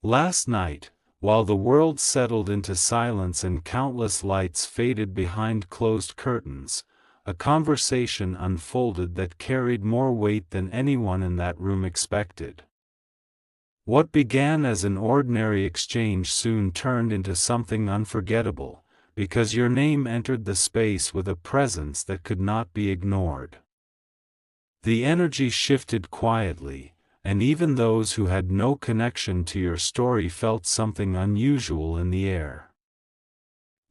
Last night, while the world settled into silence and countless lights faded behind closed curtains, a conversation unfolded that carried more weight than anyone in that room expected. What began as an ordinary exchange soon turned into something unforgettable, because your name entered the space with a presence that could not be ignored. The energy shifted quietly, and even those who had no connection to your story felt something unusual in the air.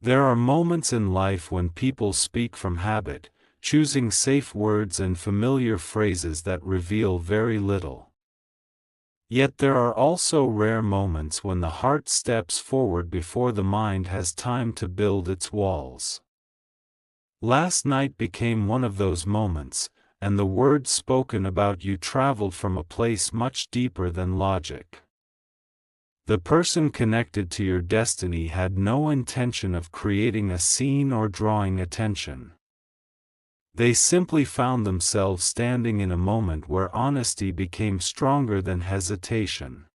There are moments in life when people speak from habit, choosing safe words and familiar phrases that reveal very little. Yet there are also rare moments when the heart steps forward before the mind has time to build its walls. Last night became one of those moments, and the words spoken about you traveled from a place much deeper than logic. The person connected to your destiny had no intention of creating a scene or drawing attention. They simply found themselves standing in a moment where honesty became stronger than hesitation.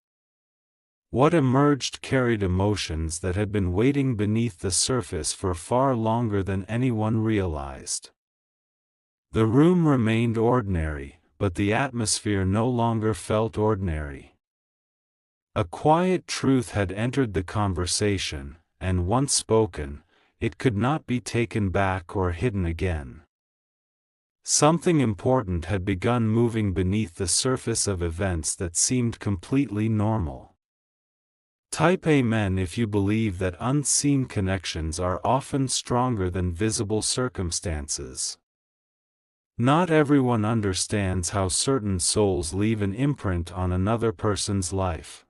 What emerged carried emotions that had been waiting beneath the surface for far longer than anyone realized. The room remained ordinary, but the atmosphere no longer felt ordinary. A quiet truth had entered the conversation, and once spoken, it could not be taken back or hidden again. Something important had begun moving beneath the surface of events that seemed completely normal. Type Amen if you believe that unseen connections are often stronger than visible circumstances. Not everyone understands how certain souls leave an imprint on another person's life.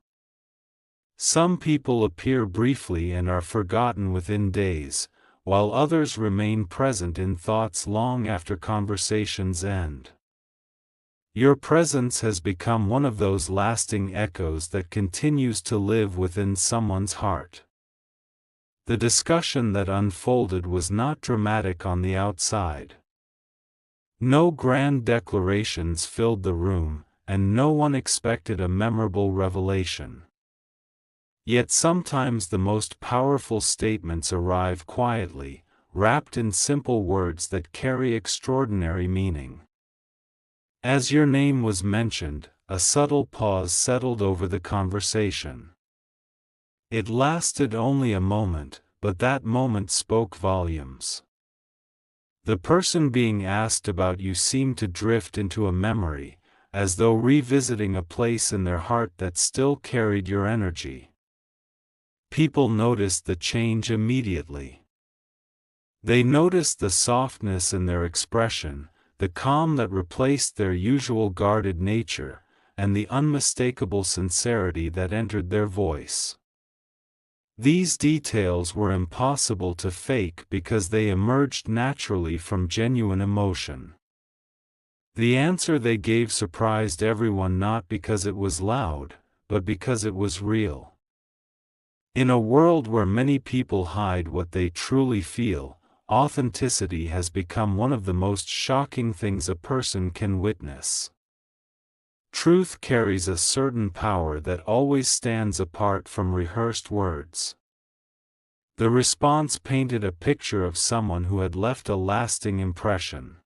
Some people appear briefly and are forgotten within days, while others remain present in thoughts long after conversations end. Your presence has become one of those lasting echoes that continues to live within someone's heart. The discussion that unfolded was not dramatic on the outside. No grand declarations filled the room, and no one expected a memorable revelation. Yet sometimes the most powerful statements arrive quietly, wrapped in simple words that carry extraordinary meaning. As your name was mentioned, a subtle pause settled over the conversation. It lasted only a moment, but that moment spoke volumes. The person being asked about you seemed to drift into a memory, as though revisiting a place in their heart that still carried your energy. People noticed the change immediately. They noticed the softness in their expression, the calm that replaced their usual guarded nature, and the unmistakable sincerity that entered their voice. These details were impossible to fake because they emerged naturally from genuine emotion. The answer they gave surprised everyone not because it was loud, but because it was real. In a world where many people hide what they truly feel, authenticity has become one of the most shocking things a person can witness. Truth carries a certain power that always stands apart from rehearsed words. The response painted a picture of someone who had left a lasting impression.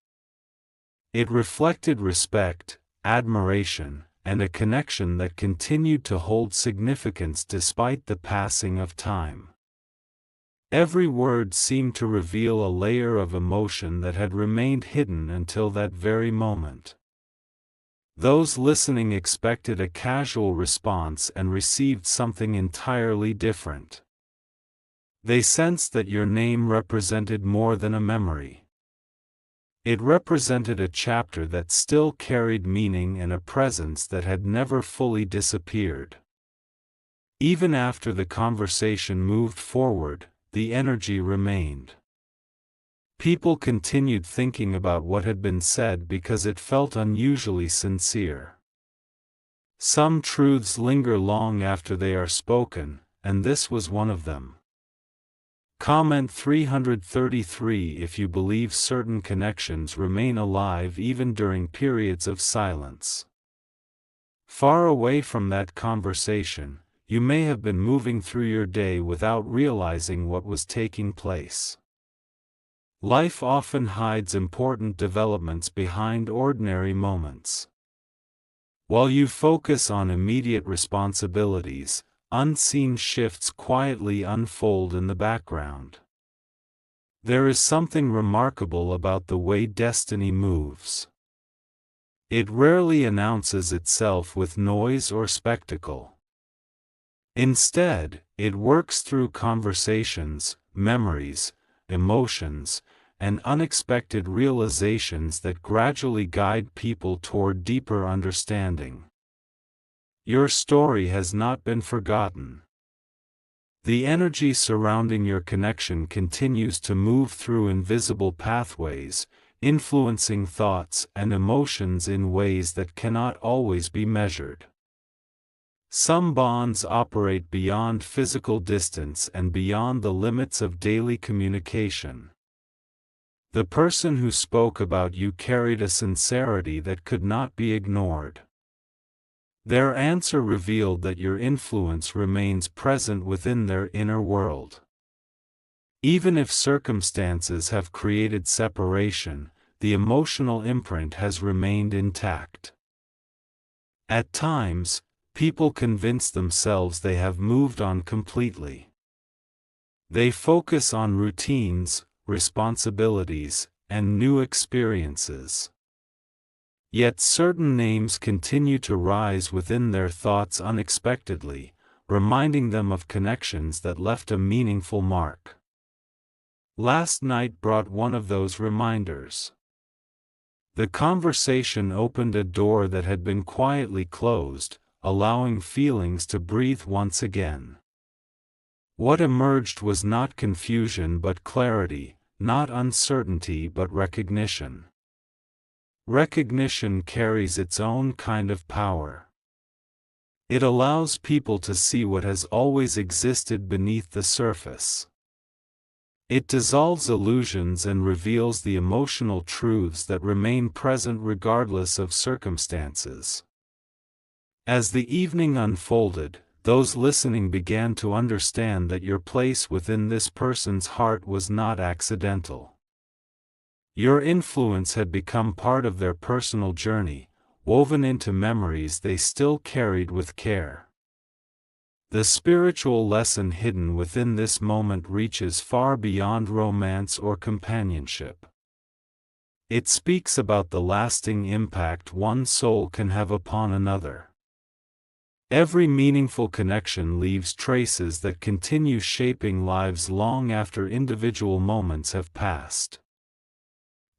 It reflected respect, admiration, and a connection that continued to hold significance despite the passing of time. Every word seemed to reveal a layer of emotion that had remained hidden until that very moment. Those listening expected a casual response and received something entirely different. They sensed that your name represented more than a memory. It represented a chapter that still carried meaning and a presence that had never fully disappeared. Even after the conversation moved forward, the energy remained. People continued thinking about what had been said because it felt unusually sincere. Some truths linger long after they are spoken, and this was one of them. Comment 333 if you believe certain connections remain alive even during periods of silence. Far away from that conversation, you may have been moving through your day without realizing what was taking place. Life often hides important developments behind ordinary moments. While you focus on immediate responsibilities, unseen shifts quietly unfold in the background. There is something remarkable about the way destiny moves. It rarely announces itself with noise or spectacle. Instead, it works through conversations, memories, emotions, and unexpected realizations that gradually guide people toward deeper understanding. Your story has not been forgotten. The energy surrounding your connection continues to move through invisible pathways, influencing thoughts and emotions in ways that cannot always be measured. Some bonds operate beyond physical distance and beyond the limits of daily communication. The person who spoke about you carried a sincerity that could not be ignored. Their answer revealed that your influence remains present within their inner world. Even if circumstances have created separation, the emotional imprint has remained intact. At times, people convince themselves they have moved on completely. They focus on routines, responsibilities, and new experiences. Yet certain names continue to rise within their thoughts unexpectedly, reminding them of connections that left a meaningful mark. Last night brought one of those reminders. The conversation opened a door that had been quietly closed, allowing feelings to breathe once again. What emerged was not confusion but clarity, not uncertainty but recognition. Recognition carries its own kind of power. It allows people to see what has always existed beneath the surface. It dissolves illusions and reveals the emotional truths that remain present regardless of circumstances. As the evening unfolded, those listening began to understand that your place within this person's heart was not accidental. Your influence had become part of their personal journey, woven into memories they still carried with care. The spiritual lesson hidden within this moment reaches far beyond romance or companionship. It speaks about the lasting impact one soul can have upon another. Every meaningful connection leaves traces that continue shaping lives long after individual moments have passed.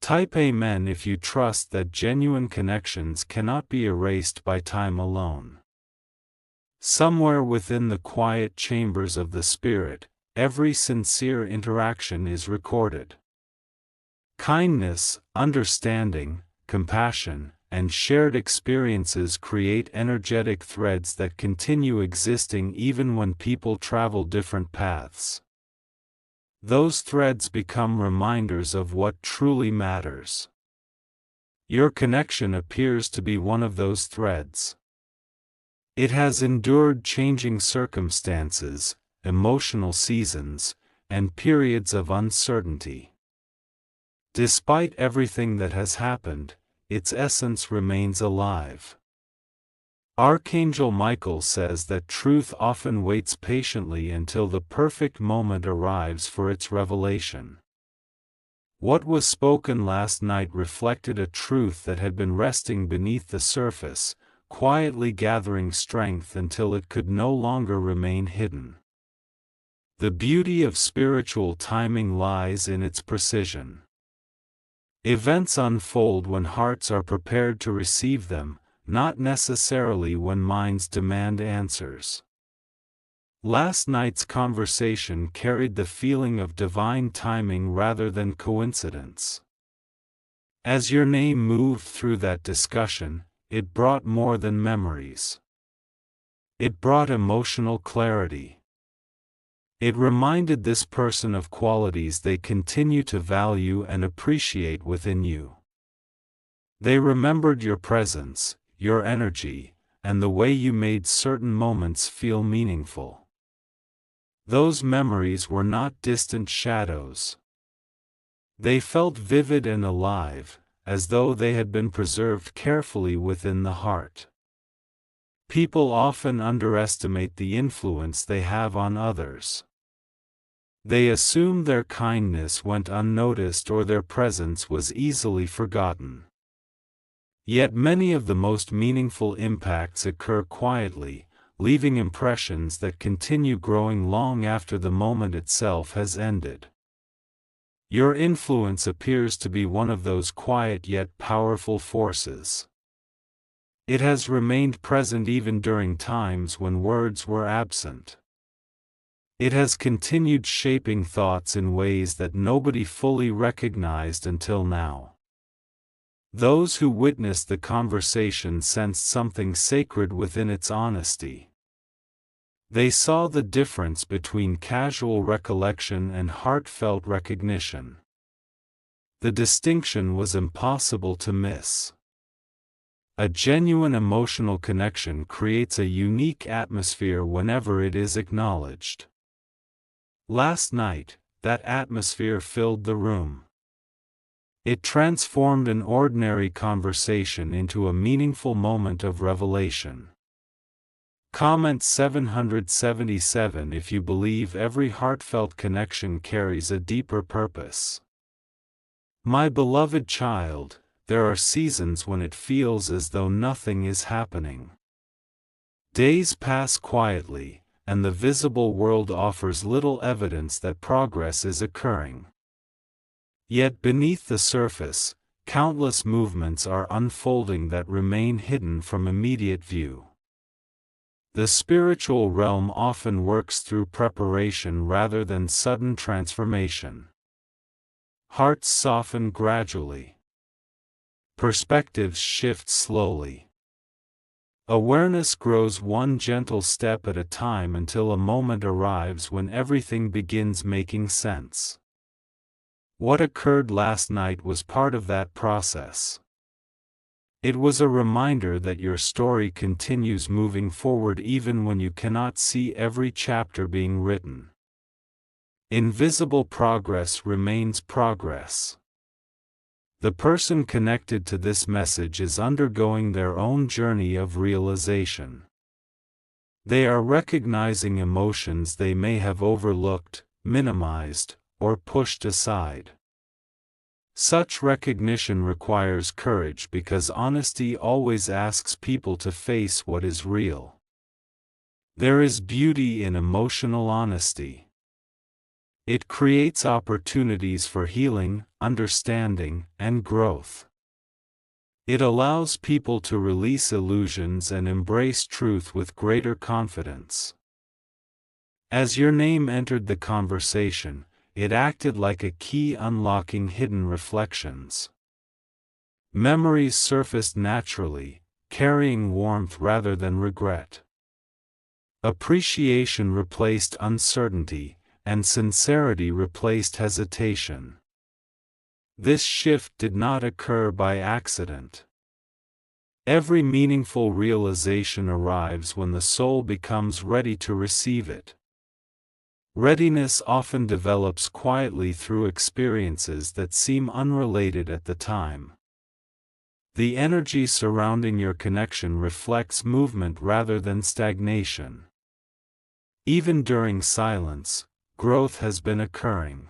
Type Amen if you trust that genuine connections cannot be erased by time alone. Somewhere within the quiet chambers of the spirit, every sincere interaction is recorded. Kindness, understanding, compassion, and shared experiences create energetic threads that continue existing even when people travel different paths. Those threads become reminders of what truly matters. Your connection appears to be one of those threads. It has endured changing circumstances, emotional seasons, and periods of uncertainty. Despite everything that has happened, its essence remains alive. Archangel Michael says that truth often waits patiently until the perfect moment arrives for its revelation. What was spoken last night reflected a truth that had been resting beneath the surface, quietly gathering strength until it could no longer remain hidden. The beauty of spiritual timing lies in its precision. Events unfold when hearts are prepared to receive them, not necessarily when minds demand answers. Last night's conversation carried the feeling of divine timing rather than coincidence. As your name moved through that discussion, it brought more than memories. It brought emotional clarity. It reminded this person of qualities they continue to value and appreciate within you. They remembered your presence, your energy, and the way you made certain moments feel meaningful. Those memories were not distant shadows. They felt vivid and alive, as though they had been preserved carefully within the heart. People often underestimate the influence they have on others. They assume their kindness went unnoticed or their presence was easily forgotten. Yet many of the most meaningful impacts occur quietly, leaving impressions that continue growing long after the moment itself has ended. Your influence appears to be one of those quiet yet powerful forces. It has remained present even during times when words were absent. It has continued shaping thoughts in ways that nobody fully recognized until now. Those who witnessed the conversation sensed something sacred within its honesty. They saw the difference between casual recollection and heartfelt recognition. The distinction was impossible to miss. A genuine emotional connection creates a unique atmosphere whenever it is acknowledged. Last night, that atmosphere filled the room. It transformed an ordinary conversation into a meaningful moment of revelation. Comment 777 if you believe every heartfelt connection carries a deeper purpose. My beloved child, there are seasons when it feels as though nothing is happening. Days pass quietly, and the visible world offers little evidence that progress is occurring. Yet beneath the surface, countless movements are unfolding that remain hidden from immediate view. The spiritual realm often works through preparation rather than sudden transformation. Hearts soften gradually. Perspectives shift slowly. Awareness grows one gentle step at a time until a moment arrives when everything begins making sense. What occurred last night was part of that process. It was a reminder that your story continues moving forward even when you cannot see every chapter being written. Invisible progress remains progress. The person connected to this message is undergoing their own journey of realization. They are recognizing emotions they may have overlooked, minimized, or pushed aside. Such recognition requires courage because honesty always asks people to face what is real. There is beauty in emotional honesty. It creates opportunities for healing, understanding, and growth. It allows people to release illusions and embrace truth with greater confidence. As your name entered the conversation, it acted like a key unlocking hidden reflections. Memories surfaced naturally, carrying warmth rather than regret. Appreciation replaced uncertainty, and sincerity replaced hesitation. This shift did not occur by accident. Every meaningful realization arrives when the soul becomes ready to receive it. Readiness often develops quietly through experiences that seem unrelated at the time. The energy surrounding your connection reflects movement rather than stagnation. Even during silence, growth has been occurring.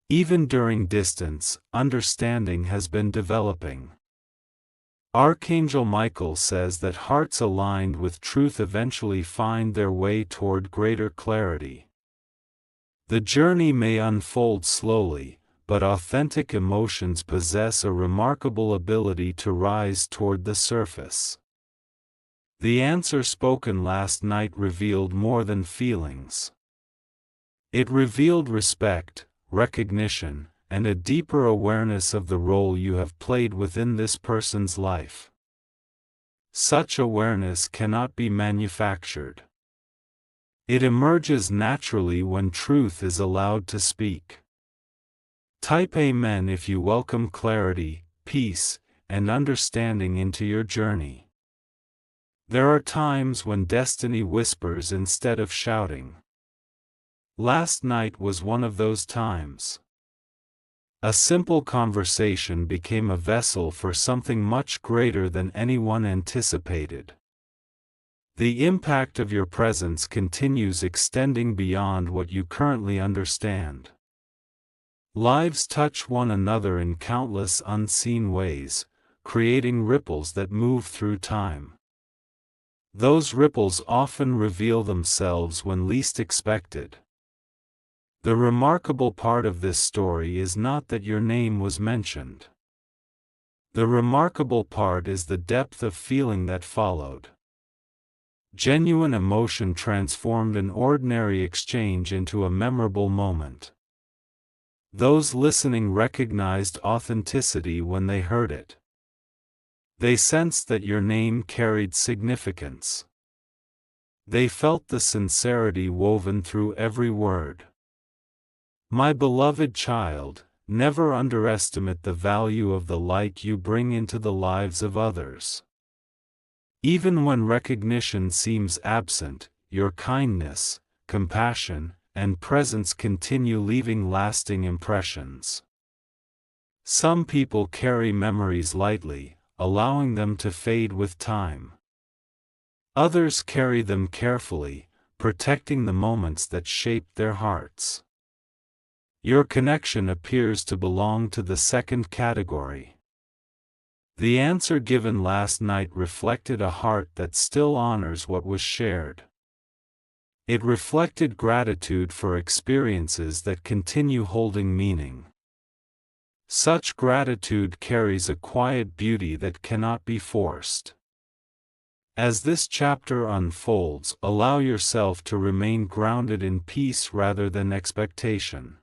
Even during distance, understanding has been developing. Archangel Michael says that hearts aligned with truth eventually find their way toward greater clarity. The journey may unfold slowly, but authentic emotions possess a remarkable ability to rise toward the surface. The answer spoken last night revealed more than feelings. It revealed respect, recognition, and a deeper awareness of the role you have played within this person's life. Such awareness cannot be manufactured. It emerges naturally when truth is allowed to speak. Type Amen if you welcome clarity, peace, and understanding into your journey. There are times when destiny whispers instead of shouting. Last night was one of those times. A simple conversation became a vessel for something much greater than anyone anticipated. The impact of your presence continues extending beyond what you currently understand. Lives touch one another in countless unseen ways, creating ripples that move through time. Those ripples often reveal themselves when least expected. The remarkable part of this story is not that your name was mentioned. The remarkable part is the depth of feeling that followed. Genuine emotion transformed an ordinary exchange into a memorable moment. Those listening recognized authenticity when they heard it. They sensed that your name carried significance. They felt the sincerity woven through every word. My beloved child, never underestimate the value of the light you bring into the lives of others. Even when recognition seems absent, your kindness, compassion, and presence continue leaving lasting impressions. Some people carry memories lightly, allowing them to fade with time. Others carry them carefully, protecting the moments that shaped their hearts. Your connection appears to belong to the second category. The answer given last night reflected a heart that still honors what was shared. It reflected gratitude for experiences that continue holding meaning. Such gratitude carries a quiet beauty that cannot be forced. As this chapter unfolds, allow yourself to remain grounded in peace rather than expectation.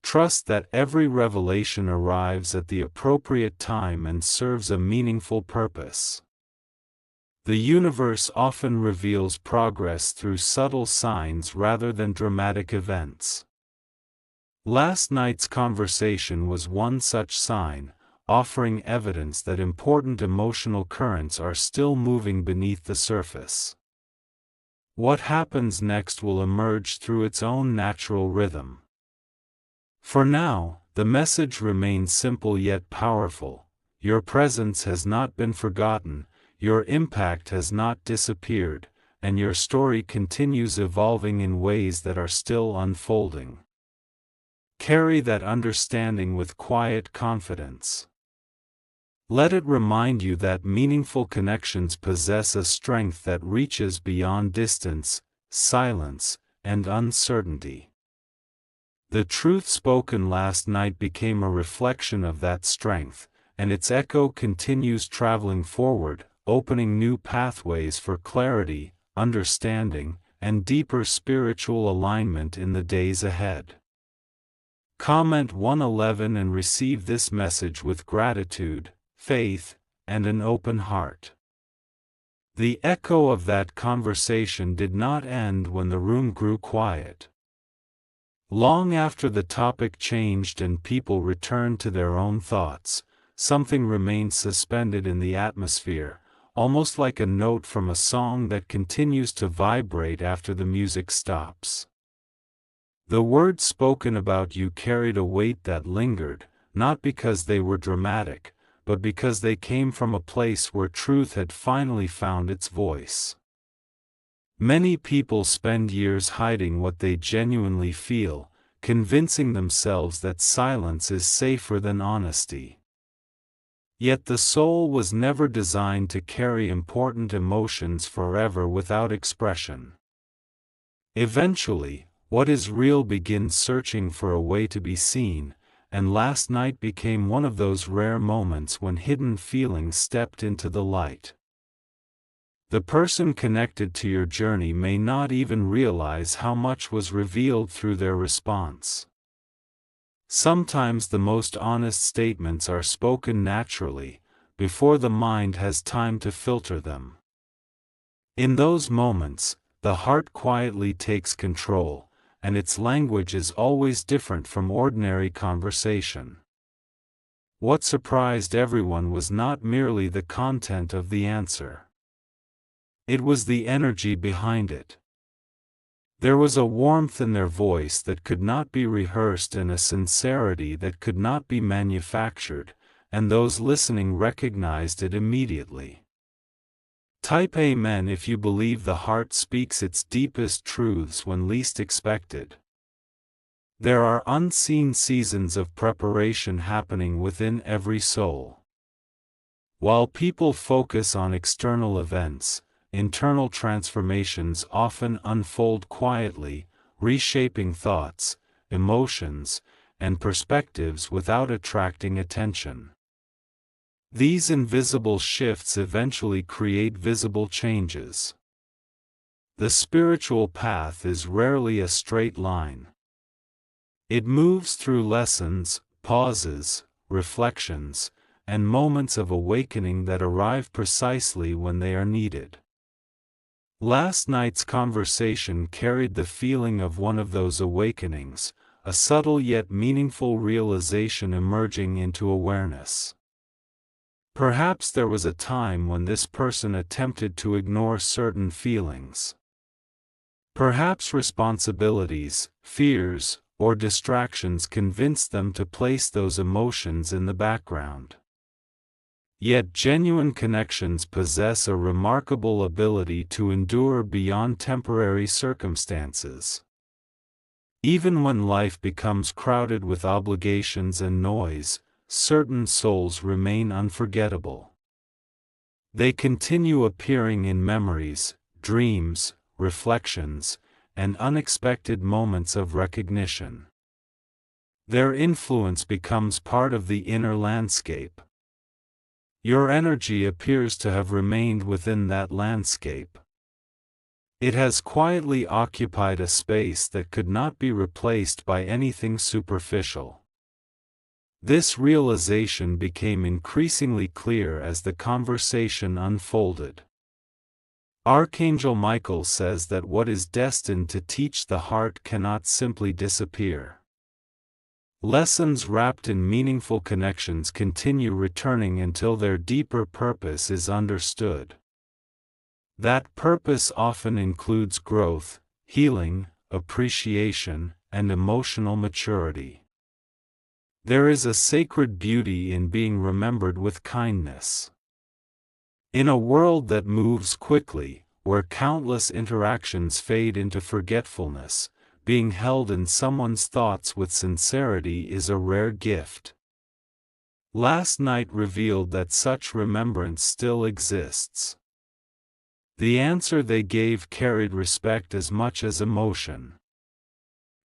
Trust that every revelation arrives at the appropriate time and serves a meaningful purpose. The universe often reveals progress through subtle signs rather than dramatic events. Last night's conversation was one such sign, offering evidence that important emotional currents are still moving beneath the surface. What happens next will emerge through its own natural rhythm. For now, the message remains simple yet powerful. Your presence has not been forgotten, your impact has not disappeared, and your story continues evolving in ways that are still unfolding. Carry that understanding with quiet confidence. Let it remind you that meaningful connections possess a strength that reaches beyond distance, silence, and uncertainty. The truth spoken last night became a reflection of that strength, and its echo continues traveling forward, opening new pathways for clarity, understanding, and deeper spiritual alignment in the days ahead. Comment 111 and receive this message with gratitude, faith, and an open heart. The echo of that conversation did not end when the room grew quiet. Long after the topic changed and people returned to their own thoughts, something remained suspended in the atmosphere, almost like a note from a song that continues to vibrate after the music stops. The words spoken about you carried a weight that lingered, not because they were dramatic, but because they came from a place where truth had finally found its voice. Many people spend years hiding what they genuinely feel, convincing themselves that silence is safer than honesty. Yet the soul was never designed to carry important emotions forever without expression. Eventually, what is real begins searching for a way to be seen, and last night became one of those rare moments when hidden feelings stepped into the light. The person connected to your journey may not even realize how much was revealed through their response. Sometimes the most honest statements are spoken naturally, before the mind has time to filter them. In those moments, the heart quietly takes control, and its language is always different from ordinary conversation. What surprised everyone was not merely the content of the answer. It was the energy behind it. There was a warmth in their voice that could not be rehearsed and a sincerity that could not be manufactured, and those listening recognized it immediately. Type Amen if you believe the heart speaks its deepest truths when least expected. There are unseen seasons of preparation happening within every soul. While people focus on external events, internal transformations often unfold quietly, reshaping thoughts, emotions, and perspectives without attracting attention. These invisible shifts eventually create visible changes. The spiritual path is rarely a straight line. It moves through lessons, pauses, reflections, and moments of awakening that arrive precisely when they are needed. Last night's conversation carried the feeling of one of those awakenings, a subtle yet meaningful realization emerging into awareness. Perhaps there was a time when this person attempted to ignore certain feelings. Perhaps responsibilities, fears, or distractions convinced them to place those emotions in the background. Yet genuine connections possess a remarkable ability to endure beyond temporary circumstances. Even when life becomes crowded with obligations and noise, certain souls remain unforgettable. They continue appearing in memories, dreams, reflections, and unexpected moments of recognition. Their influence becomes part of the inner landscape. Your energy appears to have remained within that landscape. It has quietly occupied a space that could not be replaced by anything superficial. This realization became increasingly clear as the conversation unfolded. Archangel Michael says that what is destined to teach the heart cannot simply disappear. Lessons wrapped in meaningful connections continue returning until their deeper purpose is understood. That purpose often includes growth, healing, appreciation, and emotional maturity. There is a sacred beauty in being remembered with kindness. In a world that moves quickly, where countless interactions fade into forgetfulness, being held in someone's thoughts with sincerity is a rare gift. Last night revealed that such remembrance still exists. The answer they gave carried respect as much as emotion.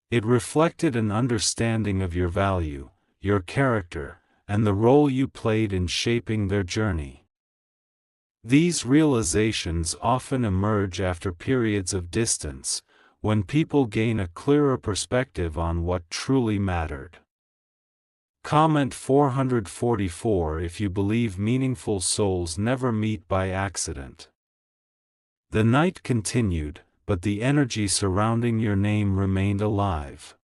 It reflected an understanding of your value, your character, and the role you played in shaping their journey. These realizations often emerge after periods of distance, when people gain a clearer perspective on what truly mattered. Comment 444 if you believe meaningful souls never meet by accident. The night continued, but the energy surrounding your name remained alive.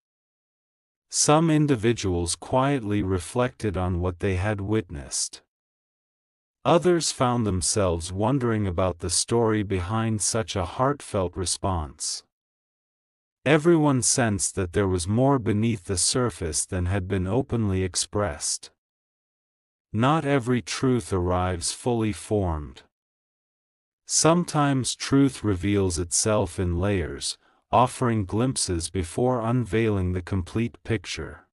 Some individuals quietly reflected on what they had witnessed. Others found themselves wondering about the story behind such a heartfelt response. Everyone sensed that there was more beneath the surface than had been openly expressed. Not every truth arrives fully formed. Sometimes truth reveals itself in layers, offering glimpses before unveiling the complete picture.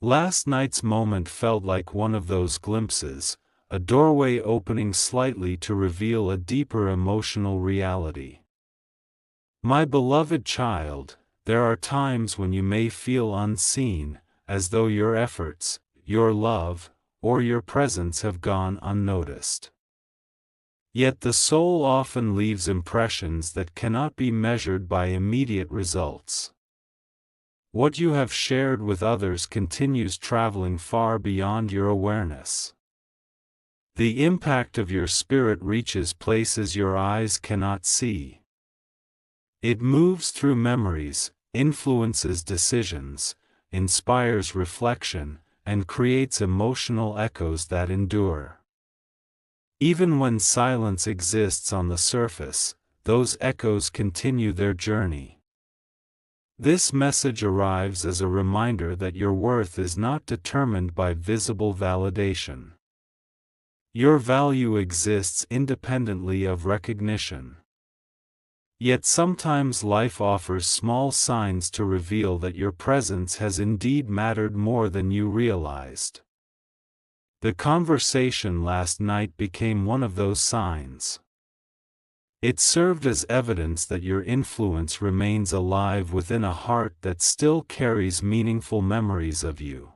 Last night's moment felt like one of those glimpses, a doorway opening slightly to reveal a deeper emotional reality. My beloved child, there are times when you may feel unseen, as though your efforts, your love, or your presence have gone unnoticed. Yet the soul often leaves impressions that cannot be measured by immediate results. What you have shared with others continues traveling far beyond your awareness. The impact of your spirit reaches places your eyes cannot see. It moves through memories, influences decisions, inspires reflection, and creates emotional echoes that endure. Even when silence exists on the surface, those echoes continue their journey. This message arrives as a reminder that your worth is not determined by visible validation. Your value exists independently of recognition. Yet sometimes life offers small signs to reveal that your presence has indeed mattered more than you realized. The conversation last night became one of those signs. It served as evidence that your influence remains alive within a heart that still carries meaningful memories of you.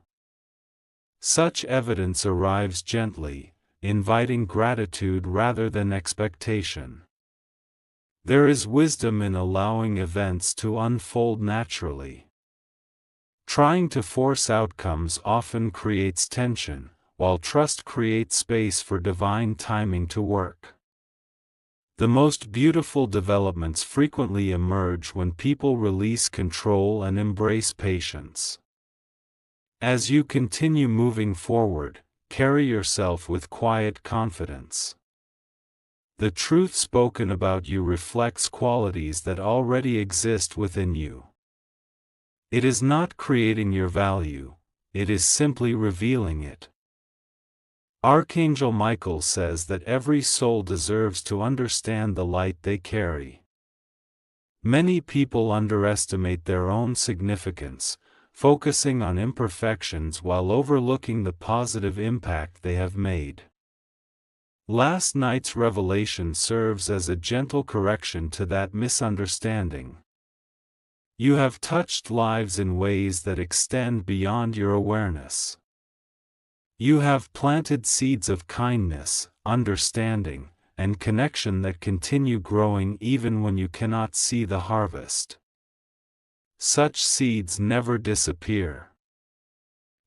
Such evidence arrives gently, inviting gratitude rather than expectation. There is wisdom in allowing events to unfold naturally. Trying to force outcomes often creates tension, while trust creates space for divine timing to work. The most beautiful developments frequently emerge when people release control and embrace patience. As you continue moving forward, carry yourself with quiet confidence. The truth spoken about you reflects qualities that already exist within you. It is not creating your value, it is simply revealing it. Archangel Michael says that every soul deserves to understand the light they carry. Many people underestimate their own significance, focusing on imperfections while overlooking the positive impact they have made. Last night's revelation serves as a gentle correction to that misunderstanding. You have touched lives in ways that extend beyond your awareness. You have planted seeds of kindness, understanding, and connection that continue growing even when you cannot see the harvest. Such seeds never disappear.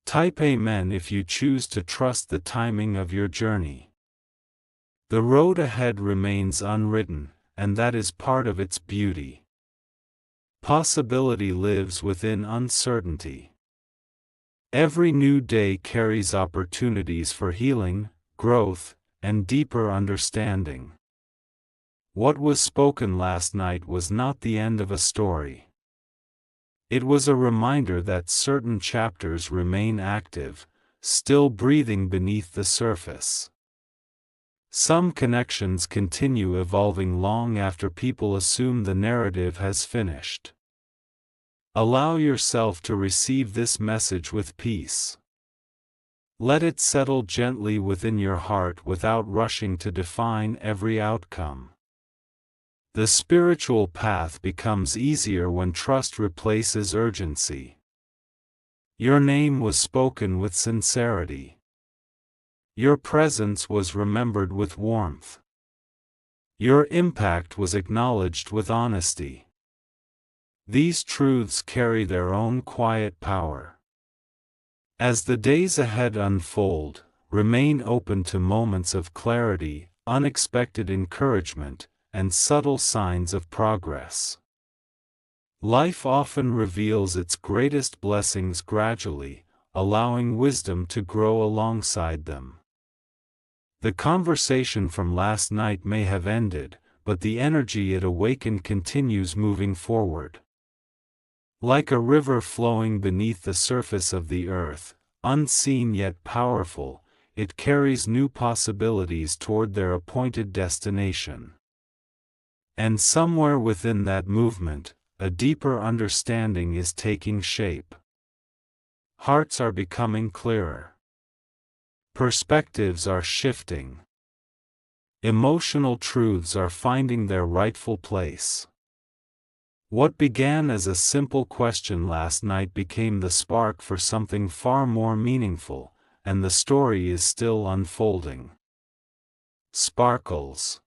Type Amen if you choose to trust the timing of your journey. The road ahead remains unwritten, and that is part of its beauty. Possibility lives within uncertainty. Every new day carries opportunities for healing, growth, and deeper understanding. What was spoken last night was not the end of a story. It was a reminder that certain chapters remain active, still breathing beneath the surface. Some connections continue evolving long after people assume the narrative has finished. Allow yourself to receive this message with peace. Let it settle gently within your heart without rushing to define every outcome. The spiritual path becomes easier when trust replaces urgency. Your name was spoken with sincerity. Your presence was remembered with warmth. Your impact was acknowledged with honesty. These truths carry their own quiet power. As the days ahead unfold, remain open to moments of clarity, unexpected encouragement, and subtle signs of progress. Life often reveals its greatest blessings gradually, allowing wisdom to grow alongside them. The conversation from last night may have ended, but the energy it awakened continues moving forward. Like a river flowing beneath the surface of the earth, unseen yet powerful, it carries new possibilities toward their appointed destination. And somewhere within that movement, a deeper understanding is taking shape. Hearts are becoming clearer. Perspectives are shifting. Emotional truths are finding their rightful place. What began as a simple question last night became the spark for something far more meaningful, and the story is still unfolding. Sparkles.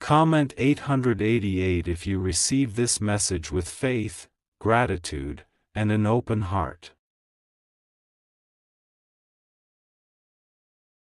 Comment 888 if you receive this message with faith, gratitude, and an open heart.